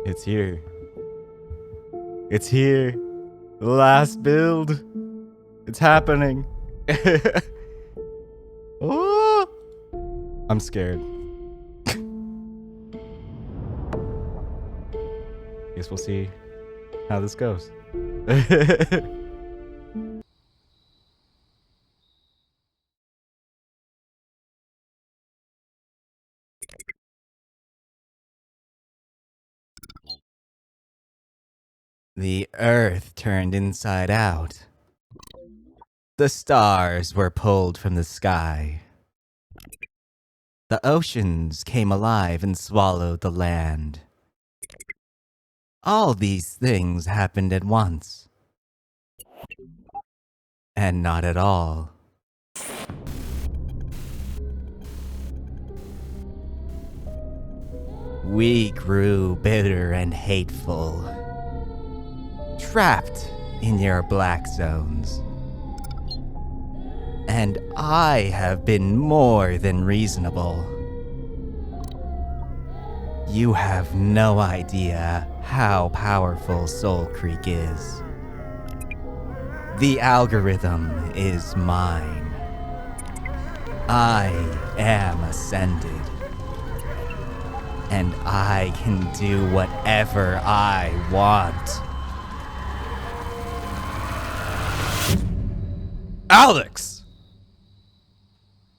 It's here. It's here. The last build. It's happening. Oh, I'm scared. Guess we'll see how this goes. The earth turned inside out. The stars were pulled from the sky. The oceans came alive and swallowed the land. All these things happened at once. And not at all. We grew bitter and hateful. Trapped in your black zones. And I have been more than reasonable. You have no idea how powerful Soulcreek is. The algorithm is mine. I am ascended. And I can do whatever I want. Alex!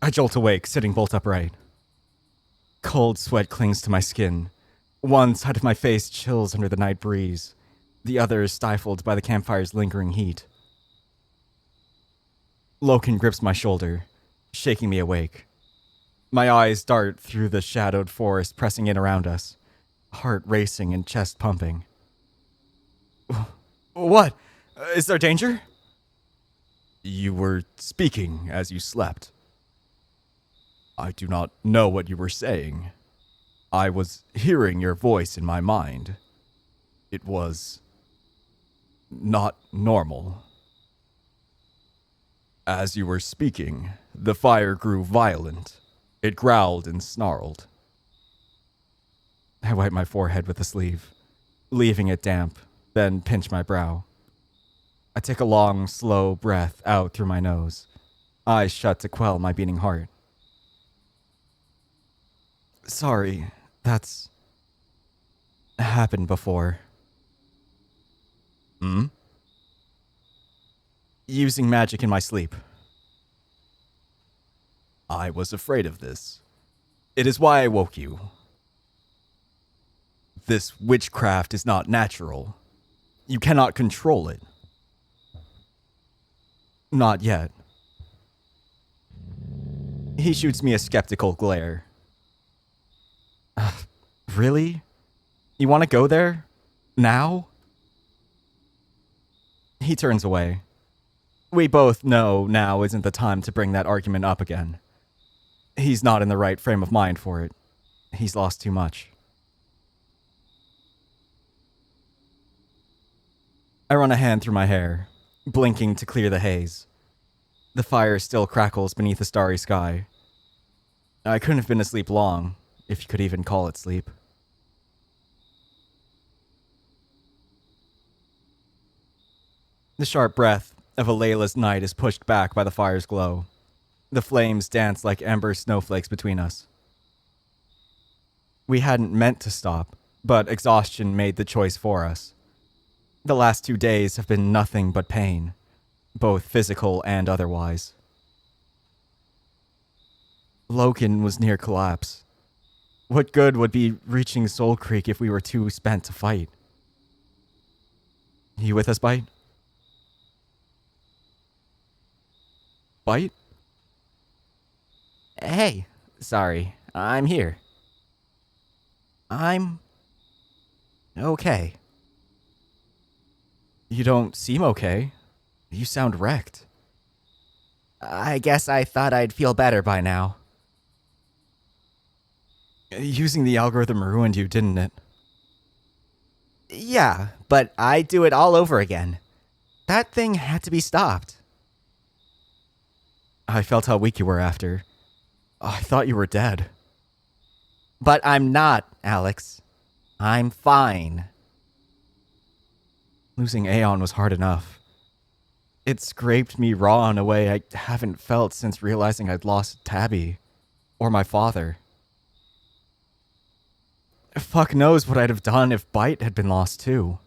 I jolt awake, sitting bolt upright. Cold sweat clings to my skin. One side of my face chills under the night breeze. The other is stifled by the campfire's lingering heat. Loken grips my shoulder, shaking me awake. My eyes dart through the shadowed forest pressing in around us, heart racing and chest pumping. What? Is there danger? You were speaking as you slept. I do not know what you were saying. I was hearing your voice in my mind. It was not normal. As you were speaking, the fire grew violent. It growled and snarled. I wipe my forehead with the sleeve, leaving it damp, then pinch my brow. I take a long, slow breath out through my nose, eyes shut to quell my beating heart. Sorry, that's happened before. Using magic in my sleep. I was afraid of this. It is why I woke you. This witchcraft is not natural. You cannot control it. Not yet. He shoots me a skeptical glare. Really? You want to go there? Now? He turns away. We both know now isn't the time to bring that argument up again. He's not in the right frame of mind for it. He's lost too much. I run a hand through my hair, blinking to clear the haze. The fire still crackles beneath the starry sky. I couldn't have been asleep long, if you could even call it sleep. The sharp breath of a Layla's night is pushed back by the fire's glow. The flames dance like ember snowflakes between us. We hadn't meant to stop, but exhaustion made the choice for us. The last 2 days have been nothing but pain, both physical and otherwise. Loken was near collapse. What good would be reaching Soulcreek if we were too spent to fight? You with us, Bite? Bite? Hey, sorry, I'm here. I'm okay. You don't seem okay. You sound wrecked. I guess I thought I'd feel better by now. Using the algorithm ruined you, didn't it? Yeah, but I'd do it all over again. That thing had to be stopped. I felt how weak you were after. I thought you were dead. But I'm not, Alex. I'm fine. Losing Aeon was hard enough. It scraped me raw in a way I haven't felt since realizing I'd lost Tabby. Or my father. Fuck knows what I'd have done if Bite had been lost too.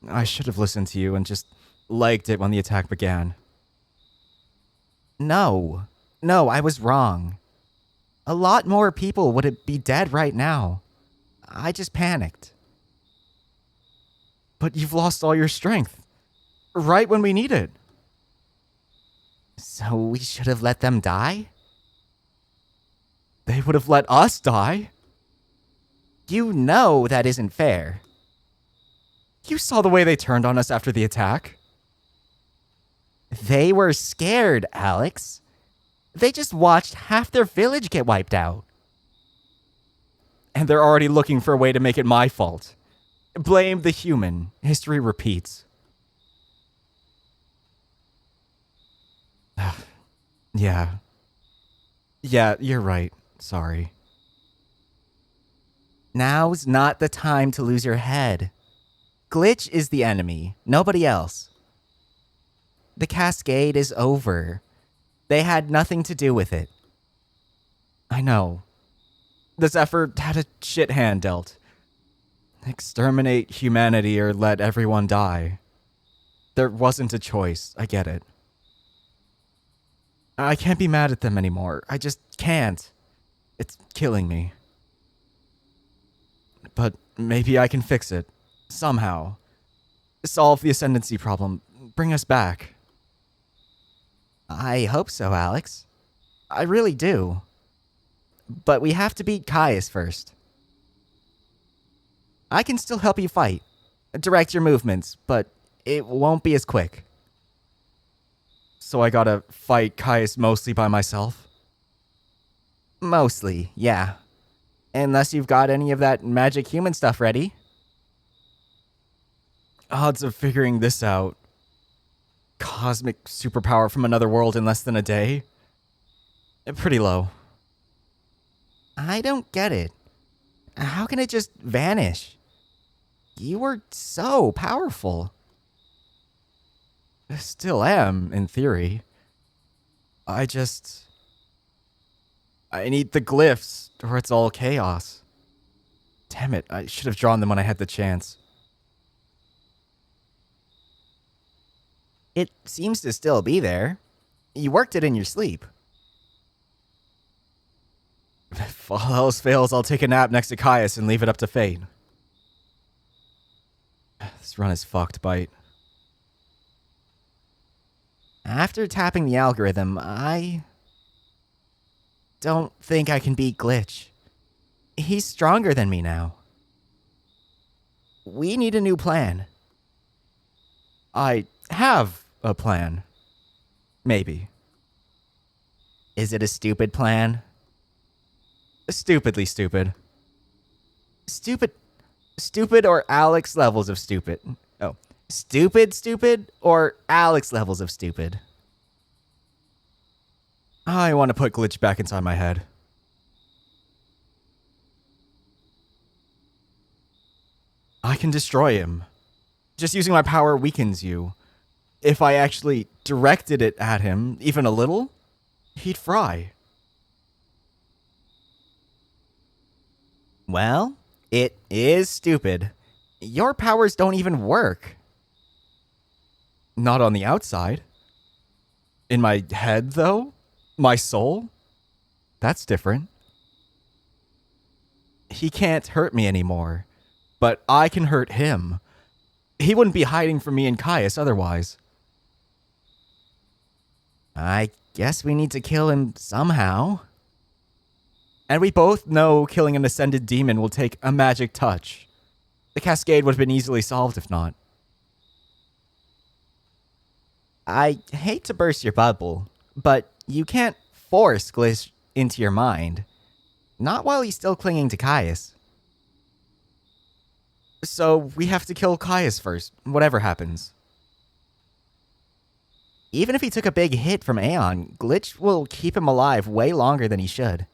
I should have listened to you and just legged it when the attack began. No, I was wrong. A lot more people would be dead right now. I just panicked. But you've lost all your strength. Right when we need it. So we should have let them die? They would have let us die? You know that isn't fair. You saw the way they turned on us after the attack. They were scared, Alex. They just watched half their village get wiped out. And they're already looking for a way to make it my fault. Blame the human. History repeats. Yeah. Yeah, you're right. Sorry. Now's not the time to lose your head. Glitch is the enemy, nobody else. The cascade is over. They had nothing to do with it. I know. The Zephyr had a shit hand dealt. Exterminate humanity or let everyone die. There wasn't a choice, I get it. I can't be mad at them anymore. I just can't. It's killing me. But maybe I can fix it. Somehow. Solve the ascendancy problem. Bring us back. I hope so, Alex. I really do. But we have to beat Caius first. I can still help you fight. Direct your movements, but it won't be as quick. So I gotta fight Caius mostly by myself? Mostly, yeah. Unless you've got any of that magic human stuff ready. Odds of figuring this out. Cosmic superpower from another world in less than a day? Pretty low. I don't get it. How can it just vanish? You were so powerful. Still am, in theory. I need the glyphs, or it's all chaos. Damn it, I should have drawn them when I had the chance. It seems to still be there. You worked it in your sleep. If all else fails, I'll take a nap next to Caius and leave it up to fate. This run is fucked, Bite. After tapping the algorithm, I don't think I can beat Glitch. He's stronger than me now. We need a new plan. I have a plan. Maybe. Is it a stupid plan? Stupidly stupid. Stupid or Alex levels of stupid. Oh. Stupid or Alex levels of stupid. I want to put Glitch back inside my head. I can destroy him. Just using my power weakens you. If I actually directed it at him, even a little, he'd fry. Well, it is stupid. Your powers don't even work. Not on the outside. In my head, though? My soul? That's different. He can't hurt me anymore, but I can hurt him. He wouldn't be hiding from me and Caius otherwise. I guess we need to kill him somehow. And we both know killing an ascended demon will take a magic touch. The cascade would have been easily solved if not. I hate to burst your bubble, but you can't force Glitch into your mind. Not while he's still clinging to Caius. So we have to kill Caius first, whatever happens. Even if he took a big hit from Aeon, Glitch will keep him alive way longer than he should.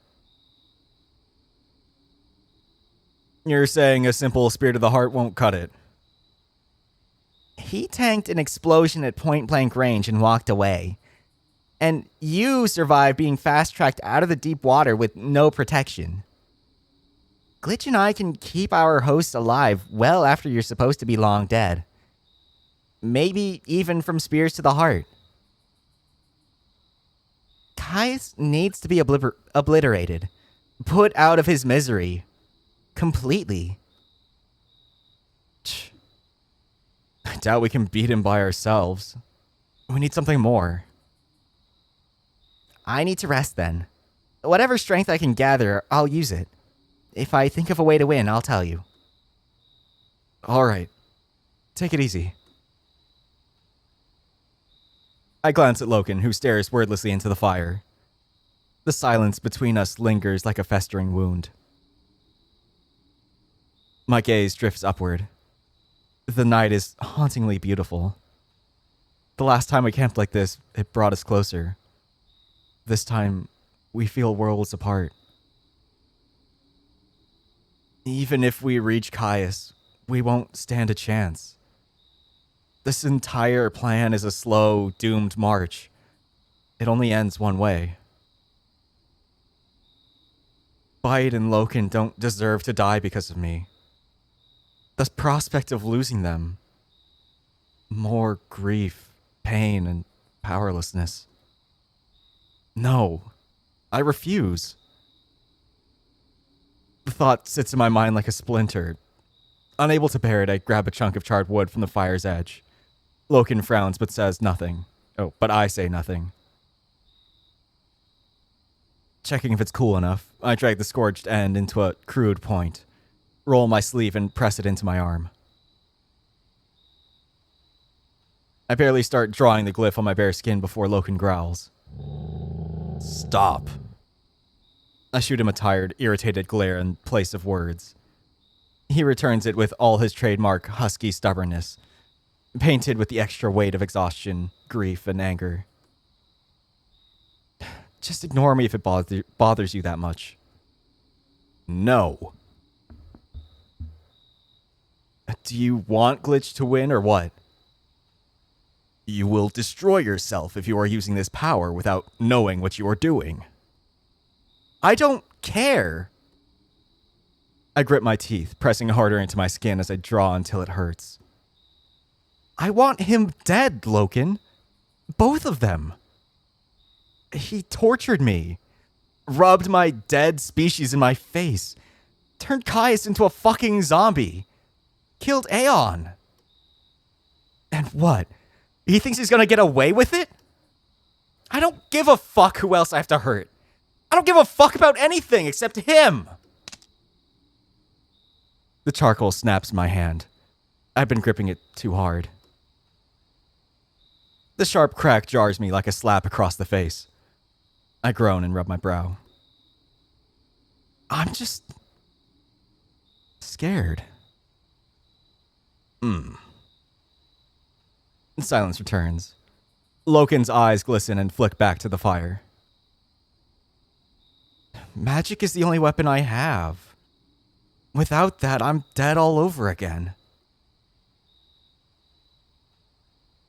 You're saying a simple spirit of the heart won't cut it. He tanked an explosion at point-blank range and walked away. And you survived being fast-tracked out of the deep water with no protection. Glitch and I can keep our hosts alive well after you're supposed to be long dead. Maybe even from spears to the heart. Caius needs to be obliterated. Put out of his misery. Completely. I doubt we can beat him by ourselves. We need something more. I need to rest then. Whatever strength I can gather, I'll use it. If I think of a way to win, I'll tell you. All right. Take it easy. I glance at Loken, who stares wordlessly into the fire. The silence between us lingers like a festering wound. My gaze drifts upward. The night is hauntingly beautiful. The last time we camped like this, it brought us closer. This time, we feel worlds apart. Even if we reach Caius, we won't stand a chance. This entire plan is a slow, doomed march. It only ends one way. Bite and Loken don't deserve to die because of me. The prospect of losing them. More grief, pain, and powerlessness. No, I refuse. The thought sits in my mind like a splinter. Unable to bear it, I grab a chunk of charred wood from the fire's edge. Loken frowns but says nothing. Oh, but I say nothing. Checking if it's cool enough, I drag the scorched end into a crude point, roll my sleeve and press it into my arm. I barely start drawing the glyph on my bare skin before Loken growls. Stop. I shoot him a tired, irritated glare in place of words. He returns it with all his trademark husky stubbornness, painted with the extra weight of exhaustion, grief, and anger. Just ignore me if it bothers you that much. No. Do you want Glitch to win or what? You will destroy yourself if you are using this power without knowing what you are doing. I don't care. I grip my teeth, pressing harder into my skin as I draw until it hurts. I want him dead, Loken. Both of them. He tortured me, rubbed my dead species in my face, turned Caius into a fucking zombie, killed Aeon. And what? He thinks he's gonna get away with it? I don't give a fuck who else I have to hurt. I don't give a fuck about anything except him. The charcoal snaps in my hand. I've been gripping it too hard. The sharp crack jars me like a slap across the face. I groan and rub my brow. I'm just scared. Silence returns. Loken's eyes glisten and flick back to the fire. Magic is the only weapon I have. Without that, I'm dead all over again.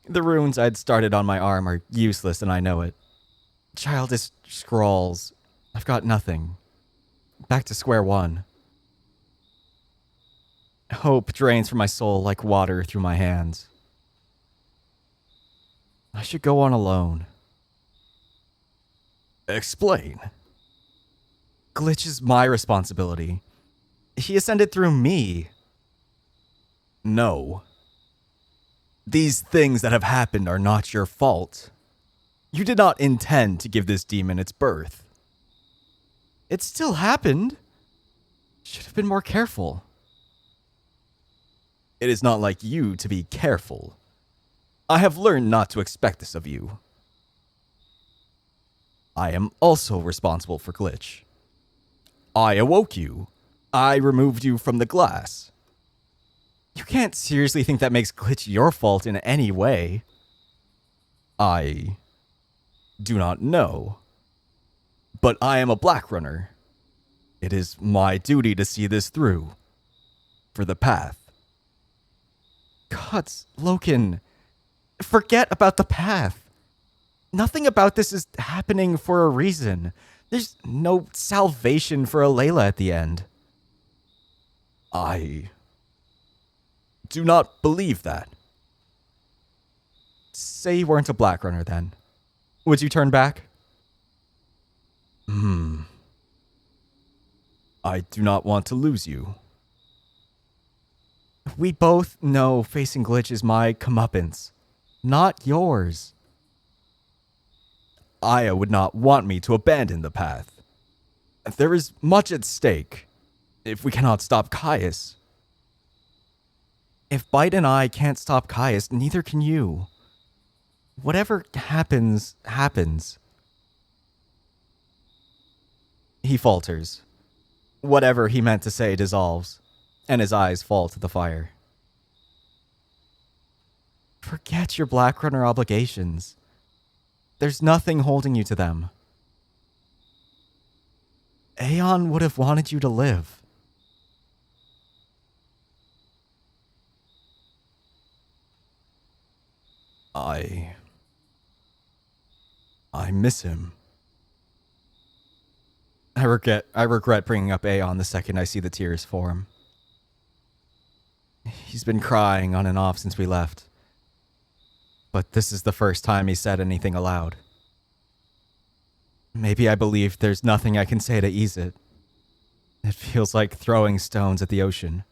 The runes I'd started on my arm are useless and I know it. Childish scrawls. I've got nothing. Back to square one. Hope drains from my soul like water through my hands. I should go on alone. Explain. Glitch is my responsibility. He ascended through me. No. These things that have happened are not your fault. You did not intend to give this demon its birth. It still happened. Should have been more careful. It is not like you to be careful. I have learned not to expect this of you. I am also responsible for Glitch. I awoke you. I removed you from the glass. You can't seriously think that makes Glitch your fault in any way. I do not know. But I am a Black Runner. It is my duty to see this through. for the path. Gods, Loken, forget about the path. Nothing about this is happening for a reason. There's no salvation for Alayla at the end. I do not believe that. Say you weren't a Black Runner then. Would you turn back? I do not want to lose you. We both know facing Glitch is my comeuppance, not yours. Aya would not want me to abandon the path. There is much at stake. If we cannot stop Caius. If Bite and I can't stop Caius, neither can you. Whatever happens, happens. He falters. Whatever he meant to say dissolves, and his eyes fall to the fire. Forget your Black Runner obligations. There's nothing holding you to them. Aeon would have wanted you to live. I miss him. I regret bringing up Aeon the second I see the tears form. He's been crying on and off since we left. But this is the first time he said anything aloud. Maybe I believe there's nothing I can say to ease it. It feels like throwing stones at the ocean.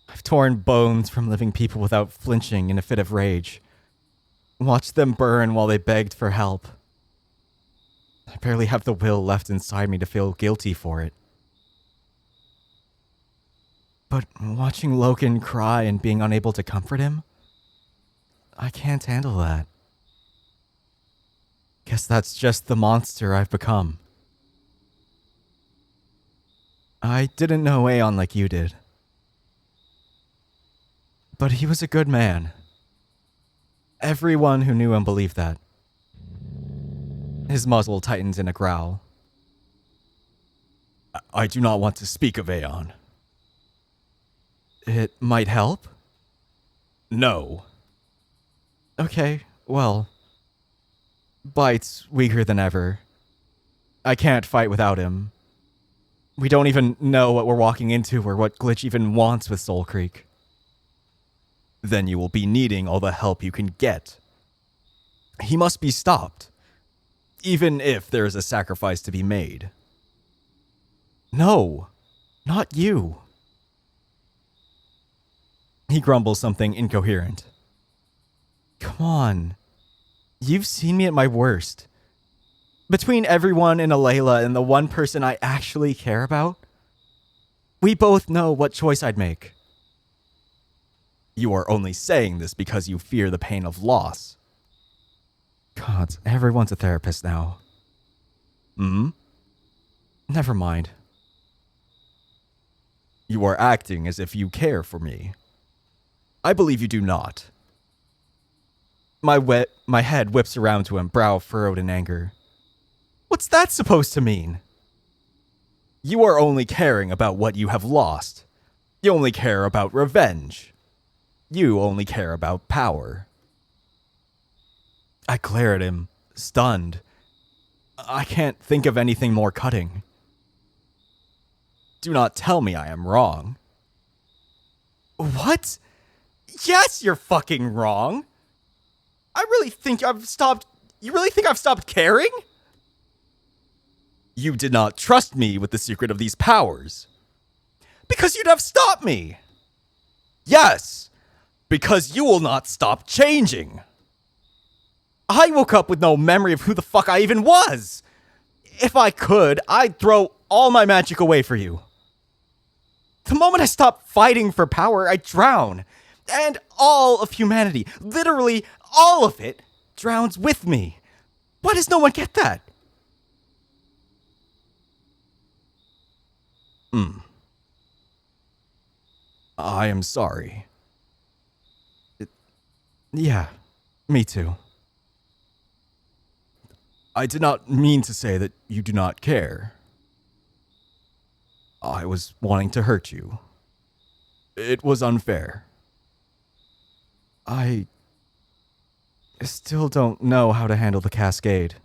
I've torn bones from living people without flinching in a fit of rage. Watched them burn while they begged for help. I barely have the will left inside me to feel guilty for it. But watching Loken cry and being unable to comfort him, I can't handle that. Guess that's just the monster I've become. I didn't know Aeon like you did. But he was a good man. Everyone who knew him believed that. His muzzle tightens in a growl. I do not want to speak of Aeon. It might help? No. Okay, well. Bite's weaker than ever. I can't fight without him. We don't even know what we're walking into or what Glitch even wants with Soulcreek. Then you will be needing all the help you can get. He must be stopped, even if there is a sacrifice to be made. No, not you. He grumbles something incoherent. Come on. You've seen me at my worst. Between everyone in Alayla and the one person I actually care about, we both know what choice I'd make. You are only saying this because you fear the pain of loss. God, everyone's a therapist now. Never mind. You are acting as if you care for me. I believe you do not. My head whips around to him, brow furrowed in anger. What's that supposed to mean? You are only caring about what you have lost. You only care about revenge. You only care about power. I glare at him, stunned. I can't think of anything more cutting. Do not tell me I am wrong. What? Yes, you're fucking wrong. You really think I've stopped caring? You did not trust me with the secret of these powers. Because you'd have stopped me. Yes, because you will not stop changing. I woke up with no memory of who the fuck I even was. If I could, I'd throw all my magic away for you. The moment I stop fighting for power, I drown. And all of humanity, literally all of it, drowns with me. Why does no one get that? I am sorry. Yeah, me too. I did not mean to say that you do not care. I was wanting to hurt you. It was unfair. I still don't know how to handle the cascade.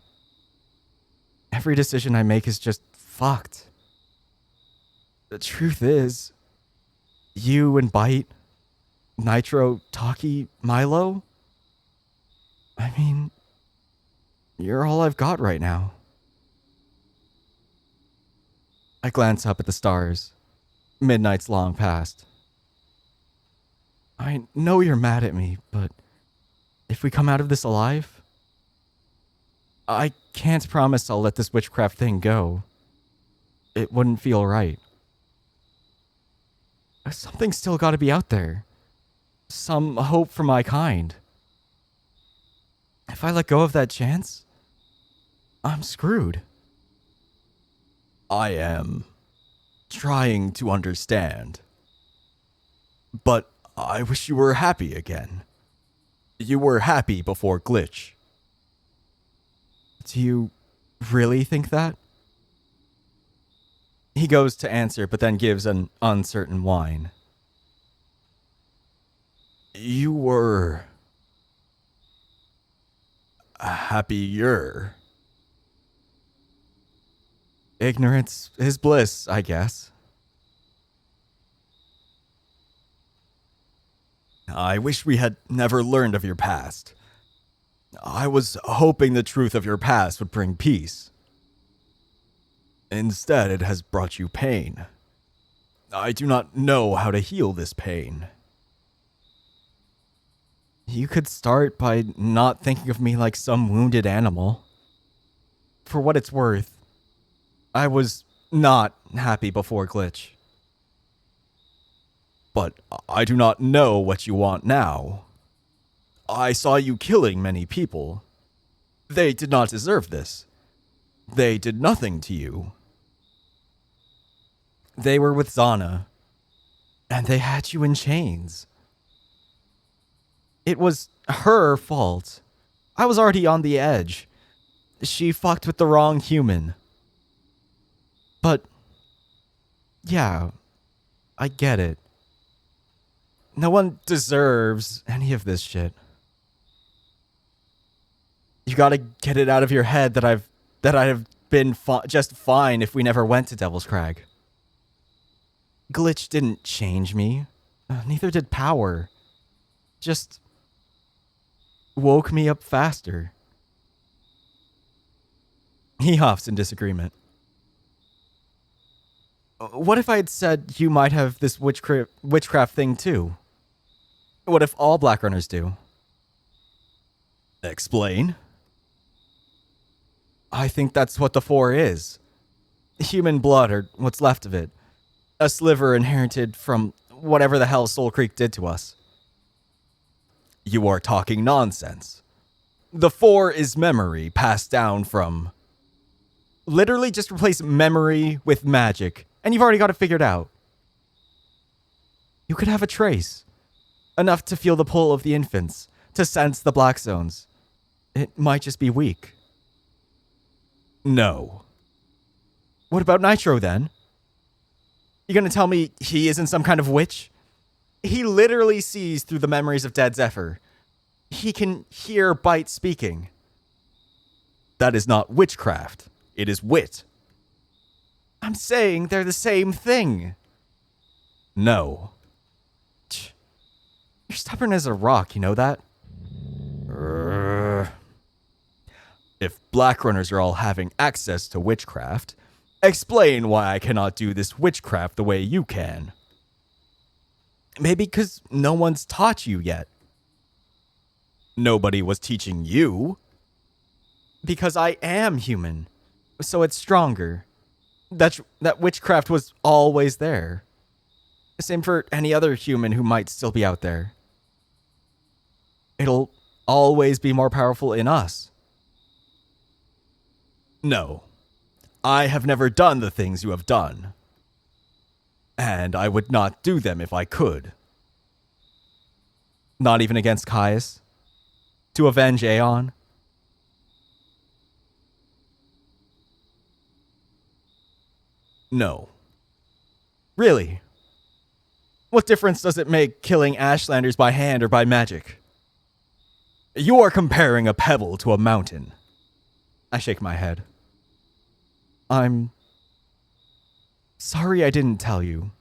Every decision I make is just fucked. The truth is, you and Bite, Nitro, Taki, Milo, I mean, you're all I've got right now. I glance up at the stars. Midnight's long past. I know you're mad at me, but if we come out of this alive, I can't promise I'll let this witchcraft thing go. It wouldn't feel right. Something's still gotta be out there. Some hope for my kind. If I let go of that chance, I'm screwed. I am trying to understand. But I wish you were happy again. You were happy before Glitch. Do you really think that? He goes to answer, but then gives an uncertain whine. You were happier. Ignorance is bliss, I guess. I wish we had never learned of your past. I was hoping the truth of your past would bring peace. Instead, it has brought you pain. I do not know how to heal this pain. You could start by not thinking of me like some wounded animal. For what it's worth, I was not happy before Glitch. But I do not know what you want now. I saw you killing many people. They did not deserve this. They did nothing to you. They were with Zana, and they had you in chains. It was her fault. I was already on the edge. She fucked with the wrong human. But, yeah, I get it. No one deserves any of this shit. You gotta get it out of your head that I'd have been just fine if we never went to Devil's Crag. Glitch didn't change me. Neither did power. Just woke me up faster. He huffs in disagreement. What if I had said you might have this witchcraft thing too? What if all Black Runners do? Explain. I think that's what the Four is. Human blood, or what's left of it. A sliver inherited from whatever the hell Soulcreek did to us. You are talking nonsense. The Four is memory passed down from... Literally just replace memory with magic, and you've already got it figured out. You could have a trace. Enough to feel the pull of the infants, to sense the black zones. It might just be weak. No. What about Nitro then? You gonna tell me he isn't some kind of witch? He literally sees through the memories of dead Zephyr. He can hear Bite speaking. That is not witchcraft. It is wit. I'm saying they're the same thing. No. You're stubborn as a rock, you know that? If Black Runners are all having access to witchcraft, explain why I cannot do this witchcraft the way you can. Maybe because no one's taught you yet. Nobody was teaching you. Because I am human, so it's stronger. That witchcraft was always there. Same for any other human who might still be out there. It'll always be more powerful in us. No. I have never done the things you have done. And I would not do them if I could. Not even against Caius? To avenge Aeon? No. Really? What difference does it make killing Ashlanders by hand or by magic? You are comparing a pebble to a mountain. I shake my head. I'm sorry I didn't tell you.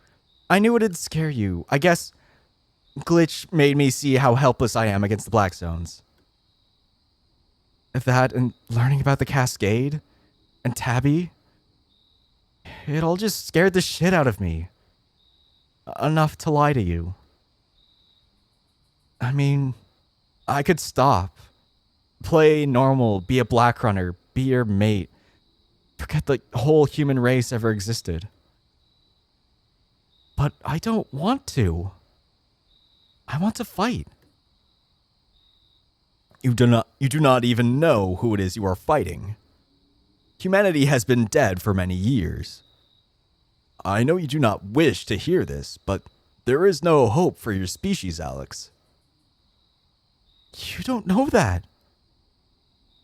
I knew it'd scare you. I guess Glitch made me see how helpless I am against the Blackstones. That and learning about the Cascade and Tabby, it all just scared the shit out of me. Enough to lie to you. I mean, I could stop. Play normal, be a black runner, be your mate. Forget the whole human race ever existed. But I don't want to. I want to fight. You do not even know who it is you are fighting. Humanity has been dead for many years. I know you do not wish to hear this, but there is no hope for your species, Alex. You don't know that.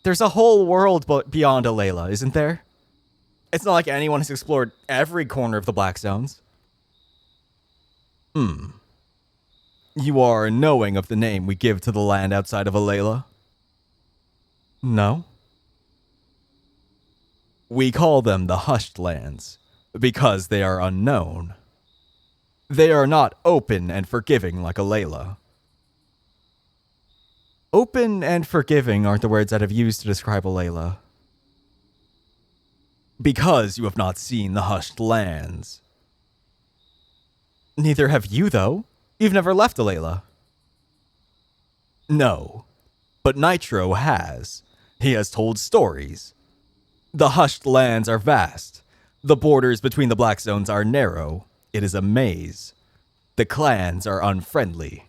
There's a whole world beyond Alayla, isn't there? It's not like anyone has explored every corner of the Black Zones. You are knowing of the name we give to the land outside of Alayla? No. We call them the Hushed Lands, because they are unknown. They are not open and forgiving like Alayla. Open and forgiving aren't the words I'd have used to describe Alayla. Because you have not seen the Hushed Lands. Neither have you, though. You've never left Alayla. No, but Nitro has. He has told stories. The Hushed Lands are vast. The borders between the Black Zones are narrow. It is a maze. The clans are unfriendly.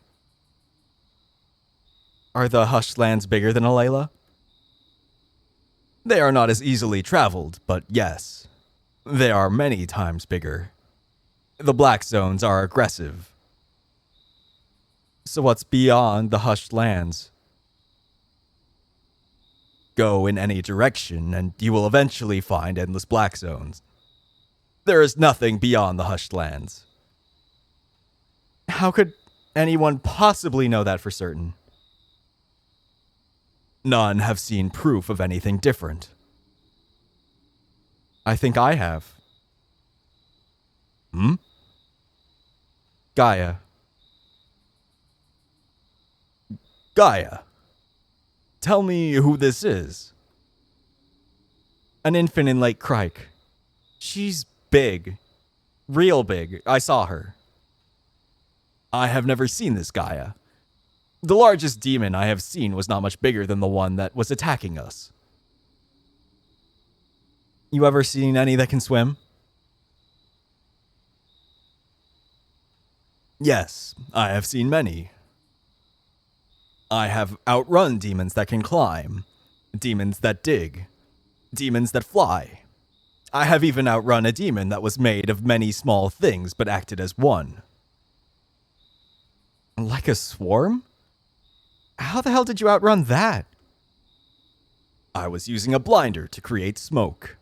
Are the Hushed Lands bigger than Alayla? They are not as easily traveled, but yes, they are many times bigger. The Black Zones are aggressive. So what's beyond the Hushed Lands? Go in any direction, and you will eventually find endless Black Zones. There is nothing beyond the Hushed Lands. How could anyone possibly know that for certain? None have seen proof of anything different. I think I have. Gaia. Gaia. Tell me who this is. An infant in Lake Crike. She's big. Real big. I saw her. I have never seen this Gaia. The largest demon I have seen was not much bigger than the one that was attacking us. You ever seen any that can swim? Yes, I have seen many. I have outrun demons that can climb, demons that dig, demons that fly. I have even outrun a demon that was made of many small things but acted as one. Like a swarm? How the hell did you outrun that? I was using a blinder to create smoke.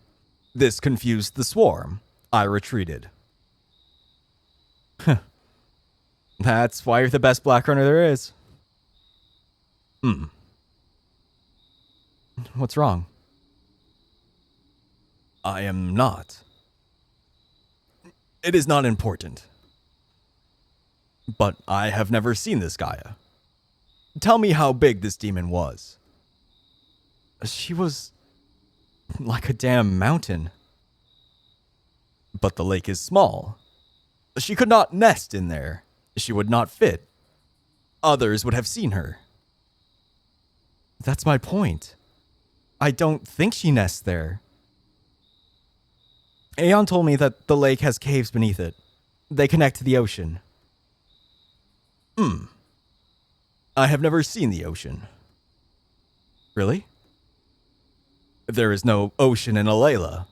This confused the swarm. I retreated. That's why you're the best black runner there is. What's wrong? I am not. It is not important. But I have never seen this Gaia. Tell me how big this demon was. She was like a damn mountain. But the lake is small. She could not nest in there. She would not fit. Others would have seen her. That's my point. I don't think she nests there. Aeon told me that the lake has caves beneath it. They connect to the ocean. I have never seen the ocean. Really? There is no ocean in Alayla,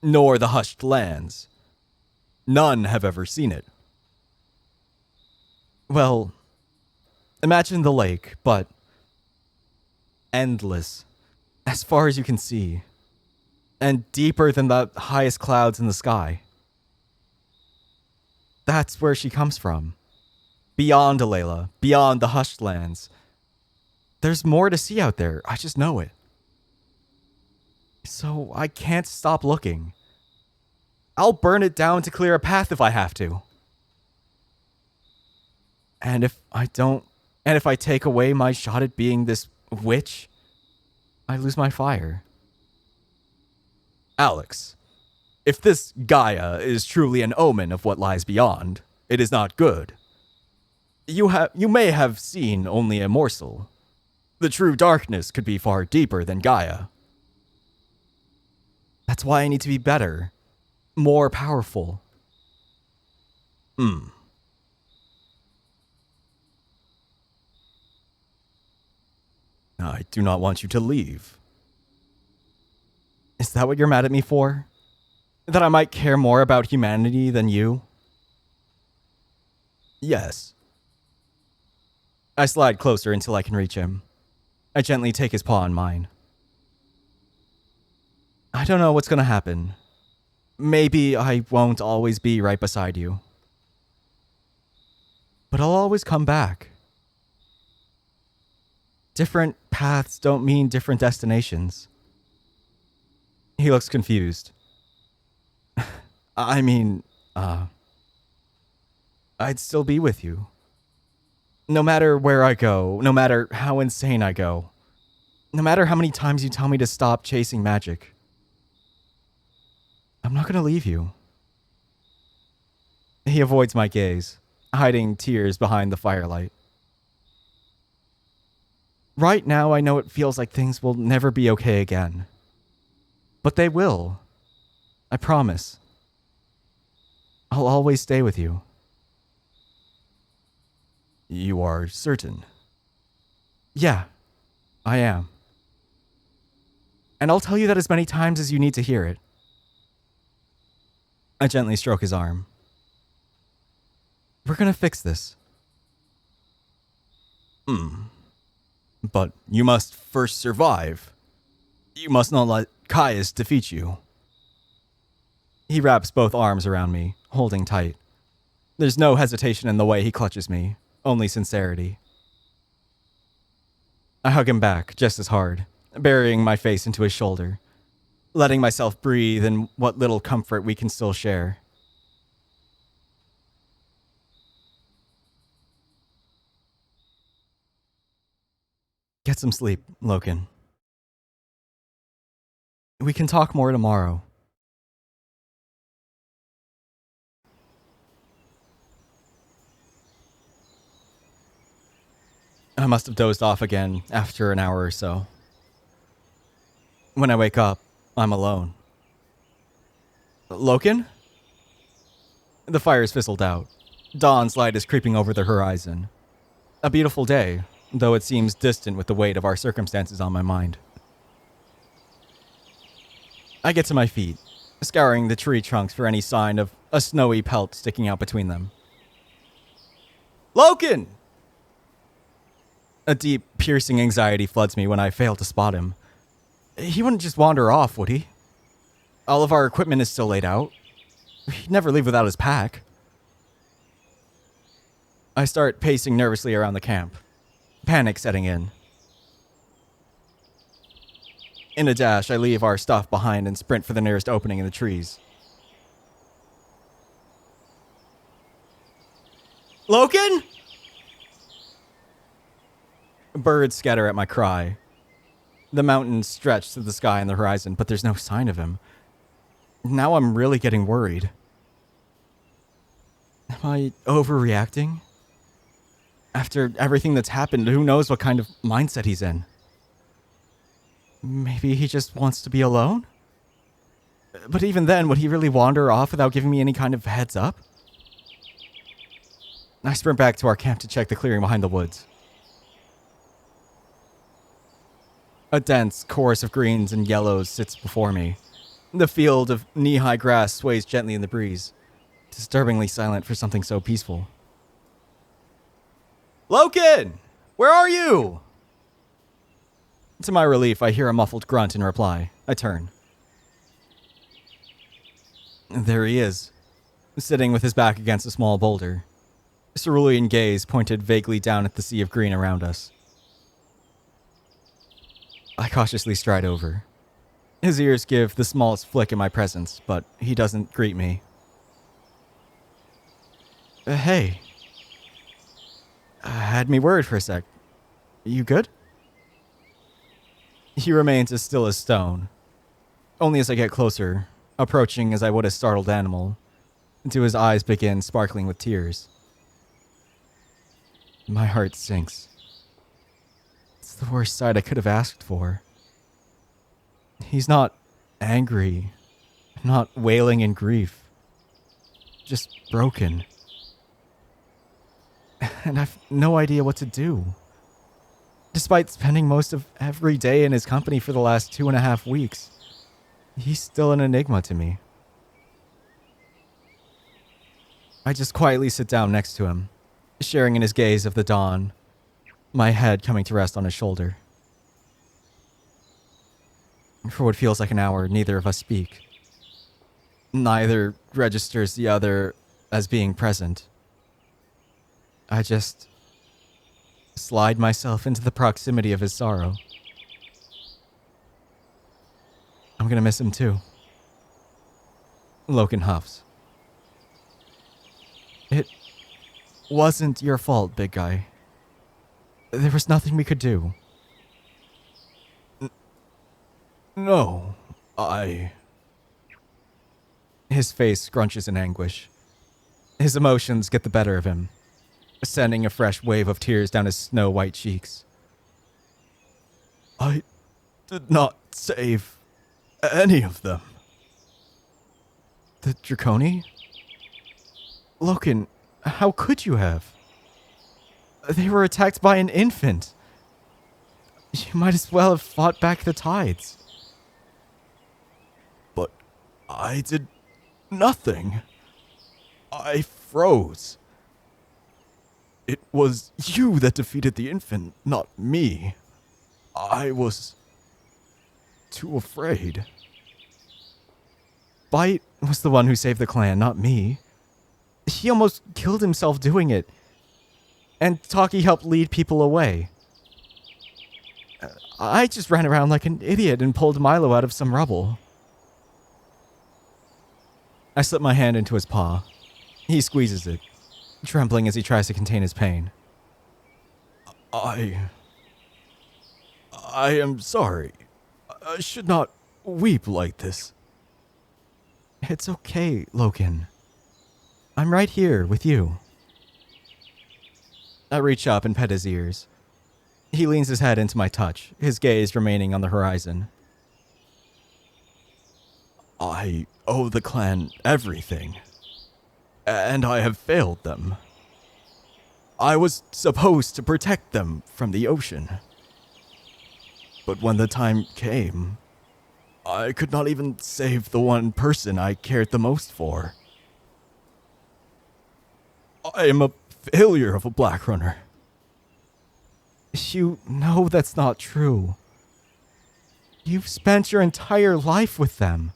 nor the Hushed Lands. None have ever seen it. Well, imagine the lake, but endless, as far as you can see, and deeper than the highest clouds in the sky. That's where she comes from. Beyond Alayla, beyond the hushed lands. There's more to see out there, I just know it. So I can't stop looking. I'll burn it down to clear a path if I have to. And if I take away my shot at being this witch, I lose my fire. Alex, if this Gaia is truly an omen of what lies beyond, it is not good. You may have seen only a morsel. The true darkness could be far deeper than Gaia. That's why I need to be better, more powerful. I do not want you to leave. Is that what you're mad at me for? That I might care more about humanity than you? Yes. I slide closer until I can reach him. I gently take his paw in mine. I don't know what's gonna happen. Maybe I won't always be right beside you. But I'll always come back. Different paths don't mean different destinations. He looks confused. I mean, I'd still be with you. No matter where I go, no matter how insane I go, no matter how many times you tell me to stop chasing magic, I'm not gonna leave you. He avoids my gaze, hiding tears behind the firelight. Right now, I know it feels like things will never be okay again. But they will. I promise. I'll always stay with you. You are certain? Yeah, I am. And I'll tell you that as many times as you need to hear it. I gently stroke his arm. We're gonna fix this. But you must first survive. You must not let Caius defeat you. He wraps both arms around me, holding tight. There's no hesitation in the way he clutches me, only sincerity. I hug him back just as hard, burying my face into his shoulder, letting myself breathe in what little comfort we can still share. Get some sleep, Loken. We can talk more tomorrow. I must have dozed off again after an hour or so. When I wake up, I'm alone. Loken? The fire's fizzled out. Dawn's light is creeping over the horizon. A beautiful day, though it seems distant with the weight of our circumstances on my mind. I get to my feet, scouring the tree trunks for any sign of a snowy pelt sticking out between them. Loken! A deep, piercing anxiety floods me when I fail to spot him. He wouldn't just wander off, would he? All of our equipment is still laid out. He'd never leave without his pack. I start pacing nervously around the camp, panic setting in. In a dash, I leave our stuff behind and sprint for the nearest opening in the trees. Loken? Birds scatter at my cry. The mountains stretch to the sky and the horizon, but there's no sign of him. Now I'm really getting worried. Am I overreacting? After everything that's happened, who knows what kind of mindset he's in? Maybe he just wants to be alone? But even then, would he really wander off without giving me any kind of heads up? I sprint back to our camp to check the clearing behind the woods. A dense chorus of greens and yellows sits before me. The field of knee-high grass sways gently in the breeze, disturbingly silent for something so peaceful. Loken! Where are you? To my relief, I hear a muffled grunt in reply. I turn. There he is, sitting with his back against a small boulder. Cerulean gaze pointed vaguely down at the sea of green around us. I cautiously stride over. His ears give the smallest flick in my presence, but he doesn't greet me. Hey. Had me worried for a sec. You good? He remains as still as stone. Only as I get closer, approaching as I would a startled animal, until his eyes begin sparkling with tears. My heart sinks. It's the worst sight I could have asked for. He's not angry, not wailing in grief, just broken. And I've no idea what to do. Despite spending most of every day in his company for the last 2.5 weeks, he's still an enigma to me. I just quietly sit down next to him, sharing in his gaze of the dawn, my head coming to rest on his shoulder. For what feels like an hour, neither of us speak. Neither registers the other as being present. I just slide myself into the proximity of his sorrow. I'm gonna miss him too. Loken huffs. It wasn't your fault, big guy. There was nothing we could do. No, His face scrunches in anguish. His emotions get the better of him, sending a fresh wave of tears down his snow-white cheeks. I did not save any of them. The Draconi? Loken, how could you have? They were attacked by an infant. You might as well have fought back the tides. But I did nothing. I froze. It was you that defeated the infant, not me. I was too afraid. Bite was the one who saved the clan, not me. He almost killed himself doing it. And Taki helped lead people away. I just ran around like an idiot and pulled Milo out of some rubble. I slip my hand into his paw. He squeezes it, trembling as he tries to contain his pain. I am sorry. I should not weep like this. It's okay, Loken. I'm right here with you. I reach up and pet his ears. He leans his head into my touch, his gaze remaining on the horizon. I owe the clan everything, and I have failed them. I was supposed to protect them from the ocean. But when the time came, I could not even save the one person I cared the most for. I am a failure of a Black Runner. You know that's not true. You've spent your entire life with them.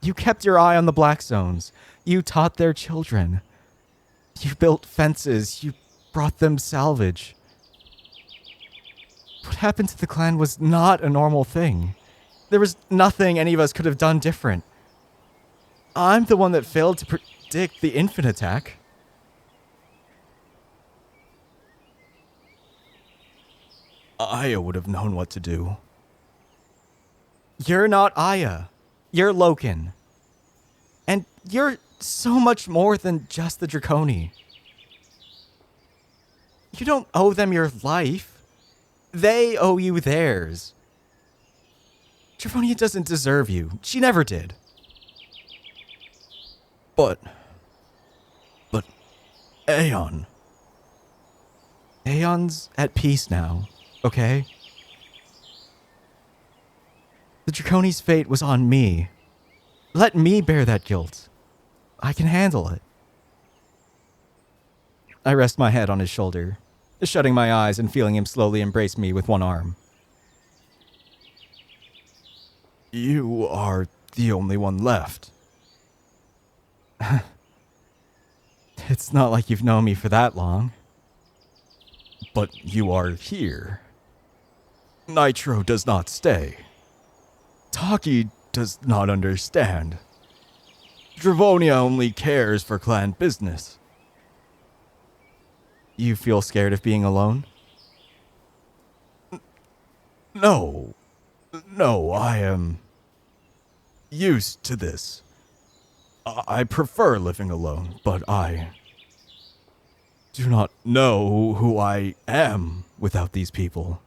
You kept your eye on the Black Zones. You taught their children. You built fences. You brought them salvage. What happened to the clan was not a normal thing. There was nothing any of us could have done different. I'm the one that failed to predict the infant attack. Aya would have known what to do. You're not Aya. You're Loken. And you're so much more than just the Draconi. You don't owe them your life. They owe you theirs. Draconia doesn't deserve you. She never did. But Aeon. Aeon's at peace now, okay? The Draconi's fate was on me. Let me bear that guilt. I can handle it. I rest my head on his shoulder, shutting my eyes and feeling him slowly embrace me with one arm. You are the only one left. It's not like you've known me for that long. But you are here. Nitro does not stay. Taki does not understand. Dravonia only cares for clan business. You feel scared of being alone? No. No, I am used to this. I prefer living alone, but I do not know who I am without these people.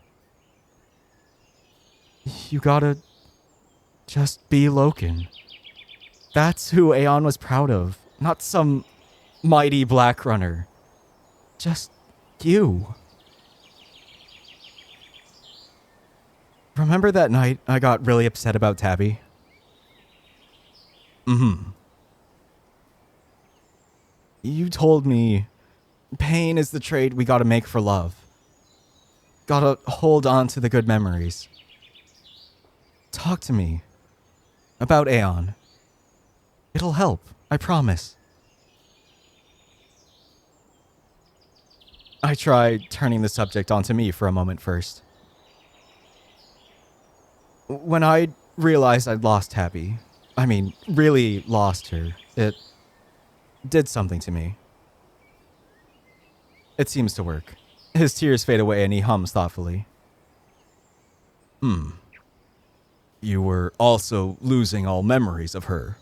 You gotta just be Loken. That's who Aeon was proud of, not some mighty black runner. Just you. Remember that night I got really upset about Tabby? You told me pain is the trade we gotta make for love. Gotta hold on to the good memories. Talk to me about Aeon. It'll help, I promise. I tried turning the subject onto me for a moment first. When I realized I'd lost Tabby, really lost her, it did something to me. It seems to work. His tears fade away and he hums thoughtfully. You were also losing all memories of her.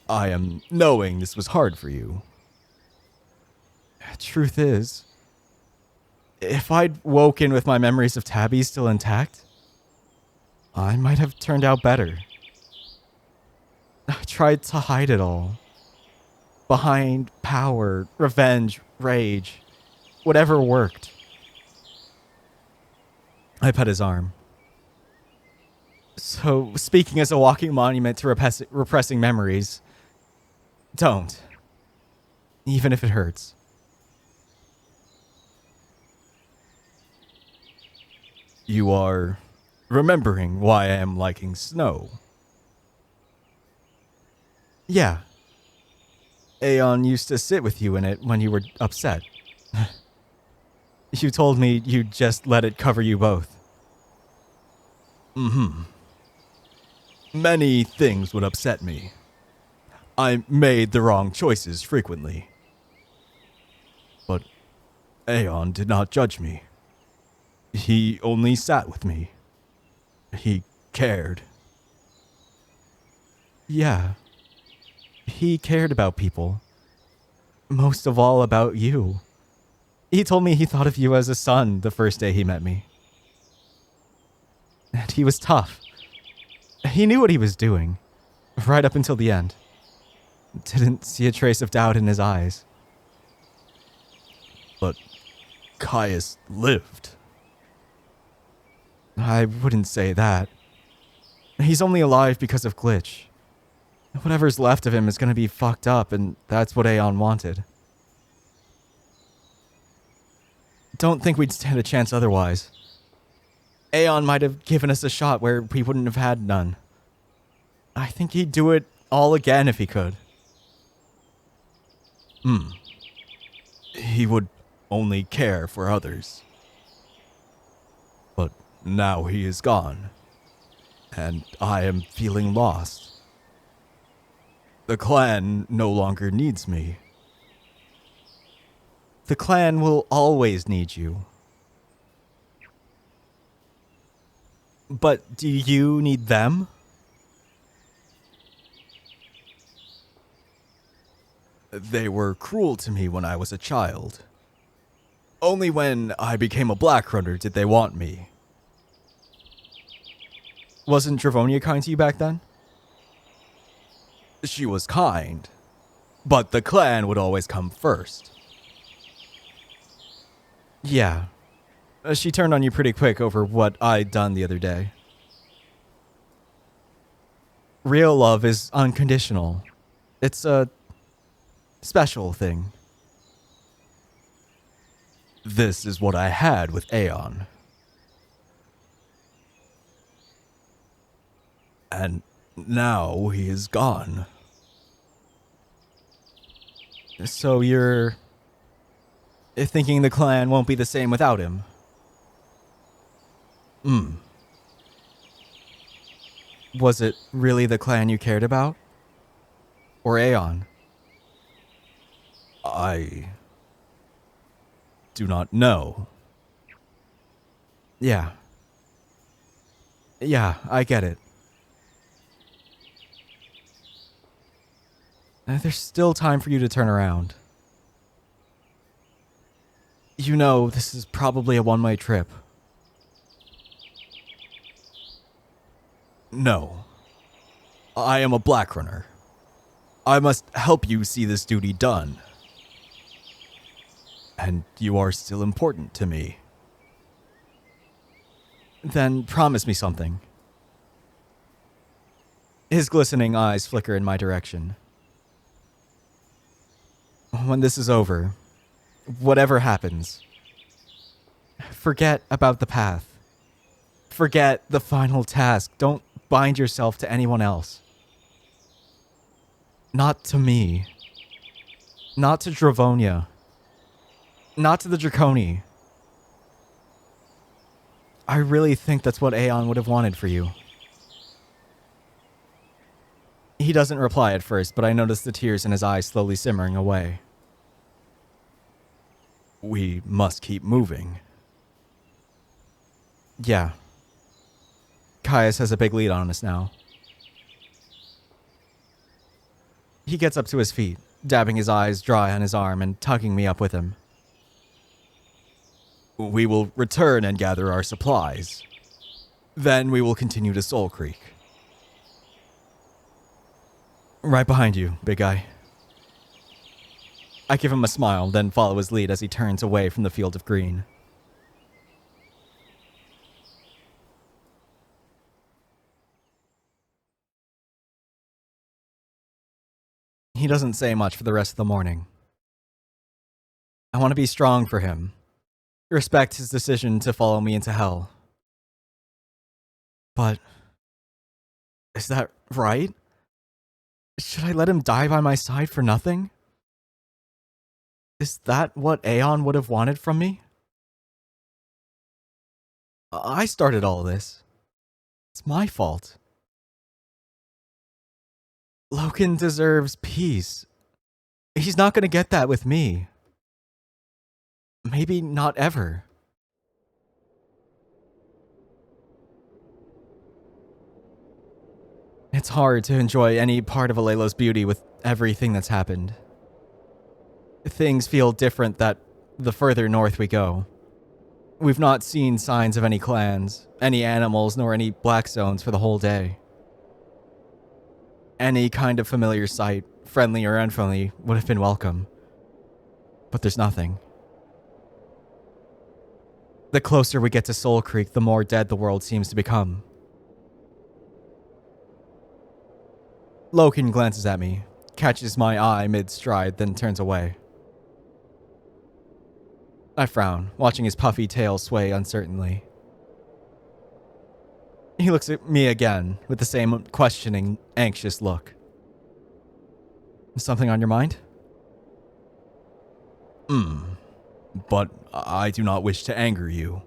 I am knowing this was hard for you. Truth is, if I'd woken with my memories of Tabby still intact, I might have turned out better. I tried to hide it all. Behind power, revenge, rage, whatever worked. I pet his arm. So, speaking as a walking monument to repressing memories, don't. Even if it hurts. You are remembering why I am liking snow. Yeah. Aeon used to sit with you in it when you were upset. You told me you'd just let it cover you both. Many things would upset me. I made the wrong choices frequently. But Aeon did not judge me. He only sat with me. He cared. Yeah. He cared about people. Most of all about you. He told me he thought of you as a son the first day he met me. And he was tough. He knew what he was doing, right up until the end. Didn't see a trace of doubt in his eyes. But Caius lived. I wouldn't say that. He's only alive because of Glitch. Whatever's left of him is going to be fucked up, and that's what Aeon wanted. Don't think we'd stand a chance otherwise. Aeon might have given us a shot where we wouldn't have had none. I think he'd do it all again if he could. He would only care for others. But now he is gone, and I am feeling lost. The clan no longer needs me. The clan will always need you. But do you need them? They were cruel to me when I was a child. Only when I became a Black Runner did they want me. Wasn't Dravonia kind to you back then? She was kind, but the clan would always come first. Yeah. She turned on you pretty quick over what I'd done the other day. Real love is unconditional. It's a special thing. This is what I had with Aeon. And now he is gone. So you're thinking the clan won't be the same without him? Was it really the clan you cared about? Or Aeon? I do not know. Yeah. Yeah, I get it. There's still time for you to turn around. You know, this is probably a one-way trip. No. I am a Black Runner. I must help you see this duty done. And you are still important to me. Then promise me something. His glistening eyes flicker in my direction. When this is over, whatever happens, forget about the path. Forget the final task. Don't bind yourself to anyone else. Not to me. Not to Dravonia. Not to the Draconi. I really think that's what Aeon would have wanted for you. He doesn't reply at first, but I notice the tears in his eyes slowly simmering away. We must keep moving. Yeah. Caius has a big lead on us now. He gets up to his feet, dabbing his eyes dry on his arm and tugging me up with him. We will return and gather our supplies. Then we will continue to Soulcreek. Right behind you, big guy. I give him a smile, then follow his lead as he turns away from the field of green. He doesn't say much for the rest of the morning. I want to be strong for him. Respect his decision to follow me into hell. But is that right? Should I let him die by my side for nothing? Is that what Aeon would have wanted from me? I started all this. It's my fault. Loken deserves peace. He's not going to get that with me. Maybe not ever. It's hard to enjoy any part of Alelo's beauty with everything that's happened. Things feel different the further north we go. We've not seen signs of any clans, any animals, nor any black zones for the whole day. Any kind of familiar sight, friendly or unfriendly, would have been welcome. But there's nothing. The closer we get to Soulcreek, the more dead the world seems to become. Loken glances at me, catches my eye mid-stride, then turns away. I frown, watching his puffy tail sway uncertainly. He looks at me again, with the same questioning, anxious look. Something on your mind? But I do not wish to anger you.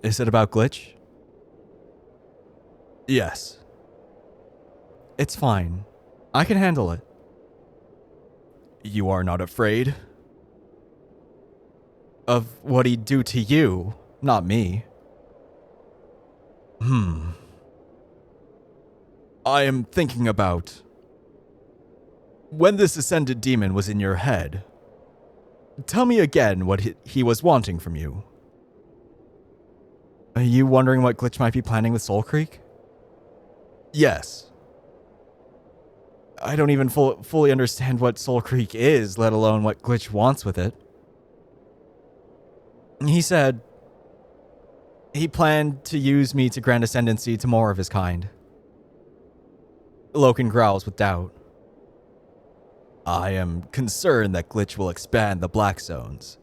Is it about Glitch? Yes. It's fine. I can handle it. You are not afraid? Of what he'd do to you, not me. I am thinking about... When this ascended demon was in your head, tell me again what he was wanting from you. Are you wondering what Glitch might be planning with Soulcreek? Yes. I don't even fully understand what Soulcreek is, let alone what Glitch wants with it. He said he planned to use me to grant ascendancy to more of his kind. Loken growls with doubt. I am concerned that Glitch will expand the Black Zones.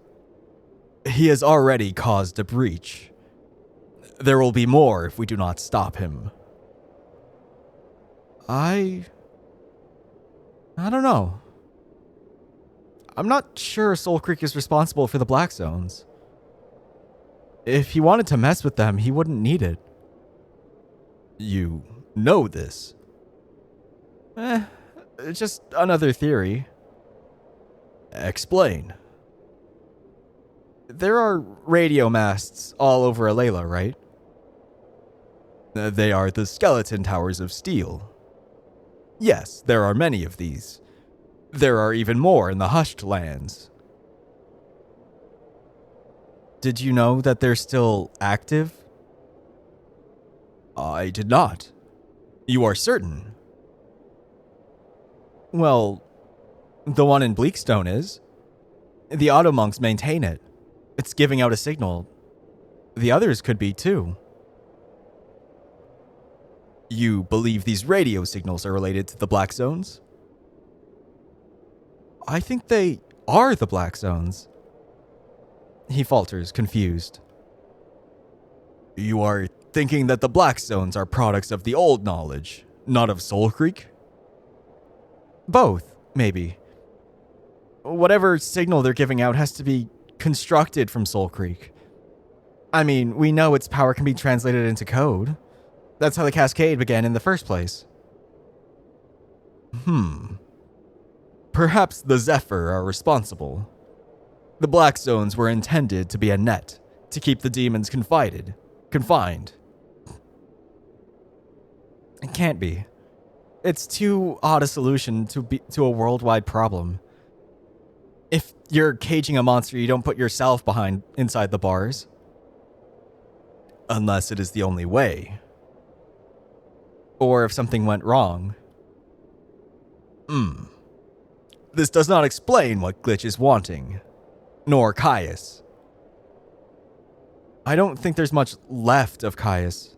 He has already caused a breach. There will be more if we do not stop him. I don't know. I'm not sure Soulcreek is responsible for the Black Zones. If he wanted to mess with them, he wouldn't need it. You know this? Just another theory. Explain. There are radio masts all over Alayla, right? They are the skeleton towers of steel. Yes, there are many of these. There are even more in the hushed lands. Did you know that they're still active? I did not. You are certain? Well, the one in Bleakstone is. The Automonks maintain it. It's giving out a signal. The others could be too. You believe these radio signals are related to the Black Zones? I think they are the Black Zones. He falters, confused. You are thinking that the Black Zones are products of the old knowledge, not of Soulcreek? Both, maybe. Whatever signal they're giving out has to be constructed from Soulcreek. I mean, we know its power can be translated into code. That's how the Cascade began in the first place. Perhaps the Zephyr are responsible. The Black Zones were intended to be a net, to keep the demons confined. It can't be. It's too odd a solution to a worldwide problem. If you're caging a monster, you don't put yourself inside the bars. Unless it is the only way. Or if something went wrong. This does not explain what Glitch is wanting. Nor Caius. I don't think there's much left of Caius.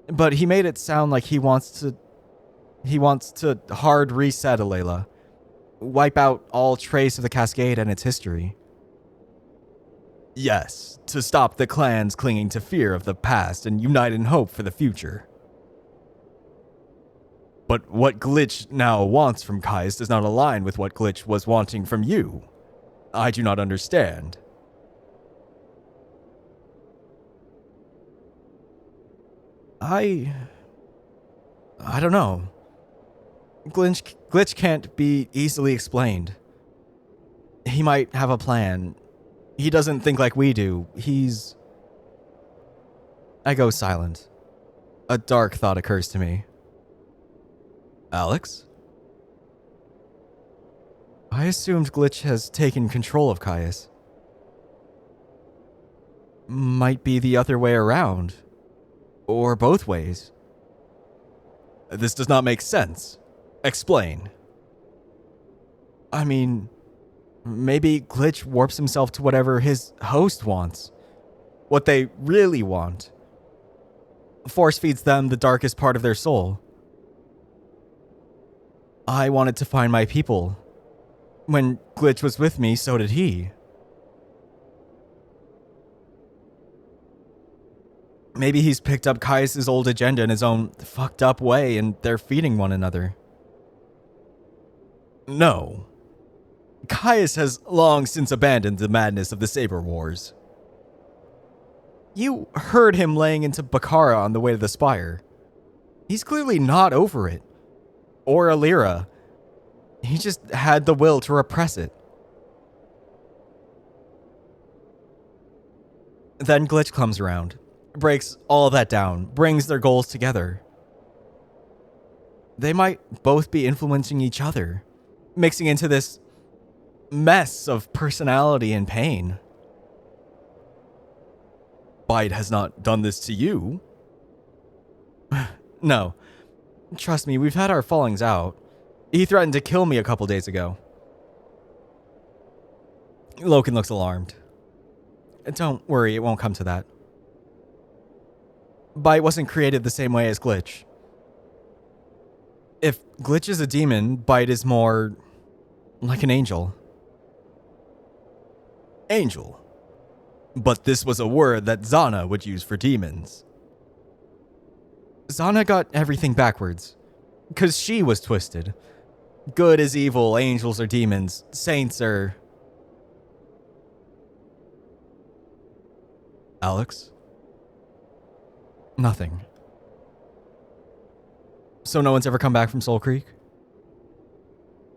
But he made it sound like he wants to hard reset Alayla. Wipe out all trace of the Cascade and its history. Yes, to stop the clans clinging to fear of the past and unite in hope for the future. But what Glitch now wants from Caius does not align with what Glitch was wanting from you. I do not understand. I don't know. Glitch can't be easily explained. He might have a plan. He doesn't think like we do. I go silent. A dark thought occurs to me. Alex? I assumed Glitch has taken control of Caius. Might be the other way around. Or both ways. This does not make sense. Explain. I mean, maybe Glitch warps himself to whatever his host wants. What they really want. Force feeds them the darkest part of their soul. I wanted to find my people. When Glitch was with me, so did he. Maybe he's picked up Caius' old agenda in his own fucked up way and they're feeding one another. No. Caius has long since abandoned the madness of the Saber Wars. You heard him laying into Bakara on the way to the Spire. He's clearly not over it. Or Alira. He just had the will to repress it. Then Glitch comes around, breaks all that down, brings their goals together. They might both be influencing each other, mixing into this mess of personality and pain. Bite has not done this to you. No. Trust me, we've had our fallings out. He threatened to kill me a couple days ago. Loken looks alarmed. Don't worry, it won't come to that. Bite wasn't created the same way as Glitch. If Glitch is a demon, Bite is more like an angel. Angel. But this was a word that Zana would use for demons. Zana got everything backwards. 'Cause she was twisted. Good is evil, angels are demons, saints are Alex? Nothing. So no one's ever come back from Soulcreek?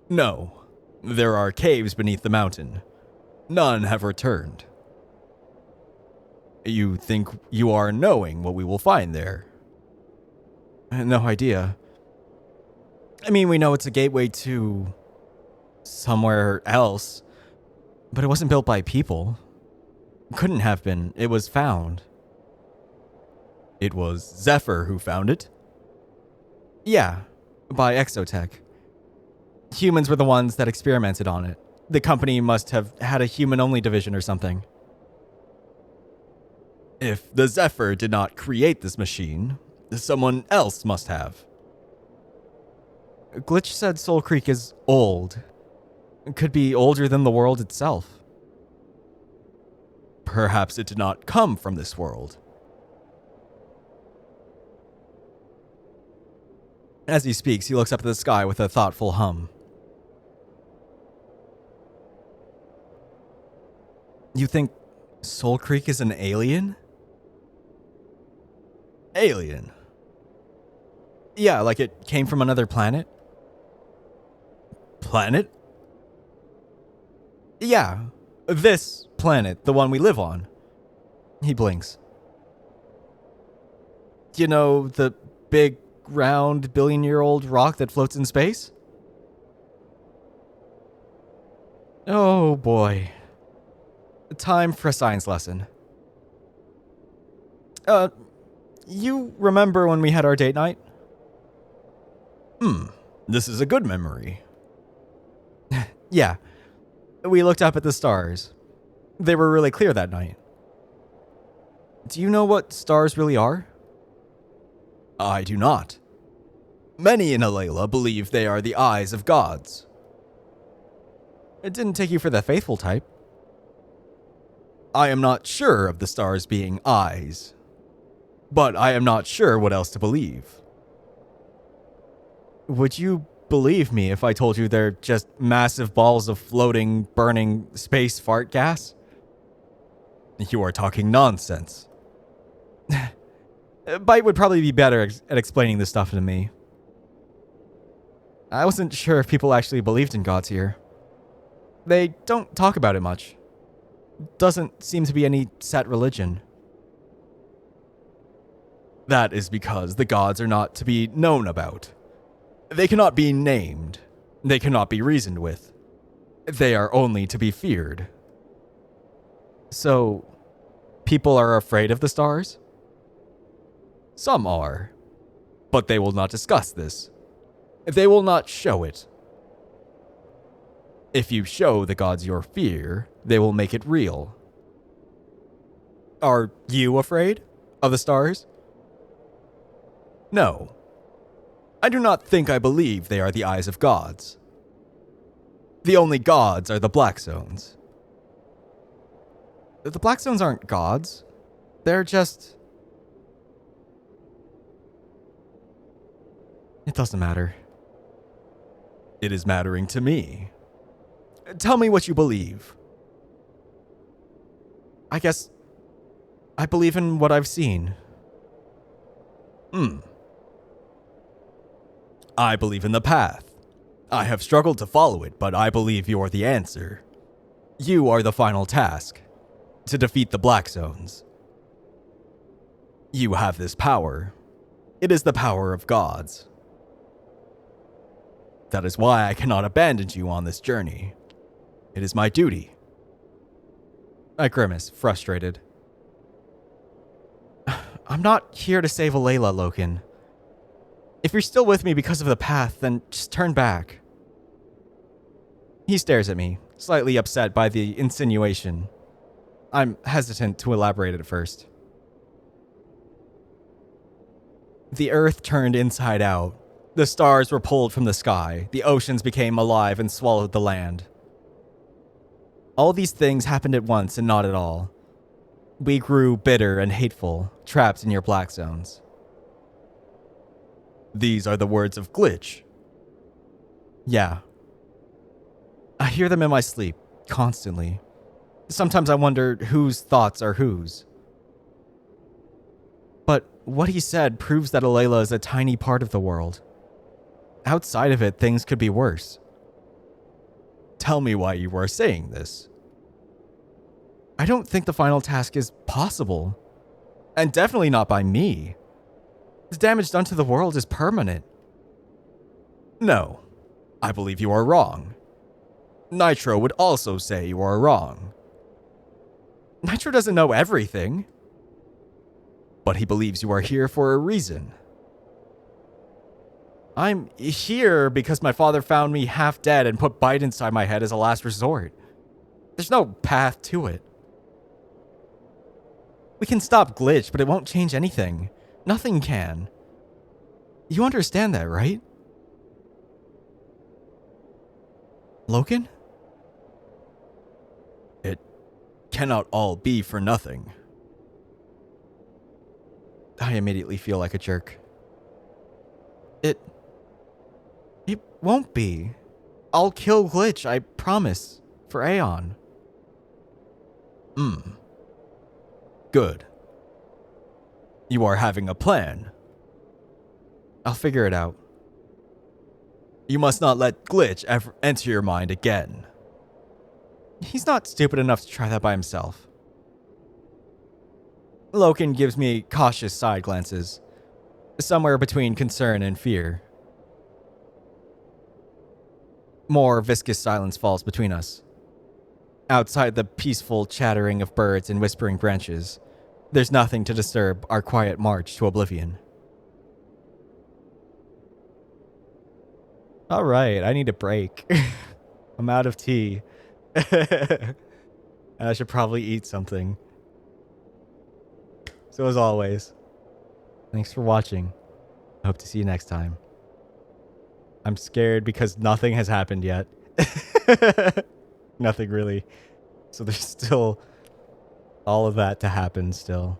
No. There are caves beneath the mountain. None have returned. You think you are knowing what we will find there? No idea. I mean, we know it's a gateway to somewhere else, but it wasn't built by people. Couldn't have been. It was found. It was Zephyr who found it? Yeah, by Exotech. Humans were the ones that experimented on it. The company must have had a human-only division or something. If the Zephyr did not create this machine, someone else must have. Glitch said Soulcreek is old. It could be older than the world itself. Perhaps it did not come from this world. As he speaks, he looks up at the sky with a thoughtful hum. You think Soulcreek is an alien? Alien? Yeah, like it came from another planet? Planet? Yeah, this planet, the one we live on. He blinks. You know, the big, round, billion-year-old rock that floats in space? Oh boy. Time for a science lesson. You remember when we had our date night? This is a good memory. Yeah. We looked up at the stars. They were really clear that night. Do you know what stars really are? I do not. Many in Alayla believe they are the eyes of gods. It didn't take you for the faithful type. I am not sure of the stars being eyes, but I am not sure what else to believe. Would you believe me if I told you they're just massive balls of floating, burning space fart gas? You are talking nonsense. Bite would probably be better at explaining this stuff to me. I wasn't sure if people actually believed in gods here. They don't talk about it much. Doesn't seem to be any set religion. That is because the gods are not to be known about. They cannot be named. They cannot be reasoned with. They are only to be feared. So, people are afraid of the stars? Some are. But they will not discuss this. They will not show it. If you show the gods your fear, they will make it real. Are you afraid of the stars? No. I do not think I believe they are the eyes of gods. The only gods are the Black Zones. The Black Zones aren't gods. They're just... It doesn't matter. It is mattering to me. Tell me what you believe. I guess I believe in what I've seen. I believe in the path. I have struggled to follow it, but I believe you're the answer. You are the final task. To defeat the Black Zones. You have this power. It is the power of gods. That is why I cannot abandon you on this journey. It is my duty. I grimace, frustrated. I'm not here to save Alayla, Loken. If you're still with me because of the path, then just turn back. He stares at me, slightly upset by the insinuation. I'm hesitant to elaborate at first. The earth turned inside out. The stars were pulled from the sky. The oceans became alive and swallowed the land. All these things happened at once and not at all. We grew bitter and hateful, trapped in your Black Zones. These are the words of Glitch. Yeah. I hear them in my sleep, constantly. Sometimes I wonder whose thoughts are whose. what he said proves that Alayla is a tiny part of the world. Outside of it, things could be worse. Tell me why you are saying this. I don't think the final task is possible. And definitely not by me. The damage done to the world is permanent. No, I believe you are wrong. Nitro would also say you are wrong. Nitro doesn't know everything. But he believes you are here for a reason. I'm here because my father found me half dead and put bite inside my head as a last resort. There's no path to it. We can stop Glitch, but it won't change anything. Nothing can. You understand that, right? Logan? It cannot all be for nothing. I immediately feel like a jerk. It won't be. I'll kill Glitch, I promise. For Aeon. Good. You are having a plan. I'll figure it out. You must not let Glitch ever enter your mind again. He's not stupid enough to try that by himself. Logan gives me cautious side glances, somewhere between concern and fear. More viscous silence falls between us. Outside the peaceful chattering of birds and whispering branches, there's nothing to disturb our quiet march to oblivion. All right, I need a break. I'm out of tea. I should probably eat something. So as always, thanks for watching. I hope to see you next time. I'm scared because nothing has happened yet. Nothing really. So there's still all of that to happen still.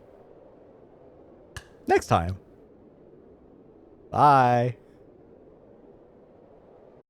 Next time. Bye.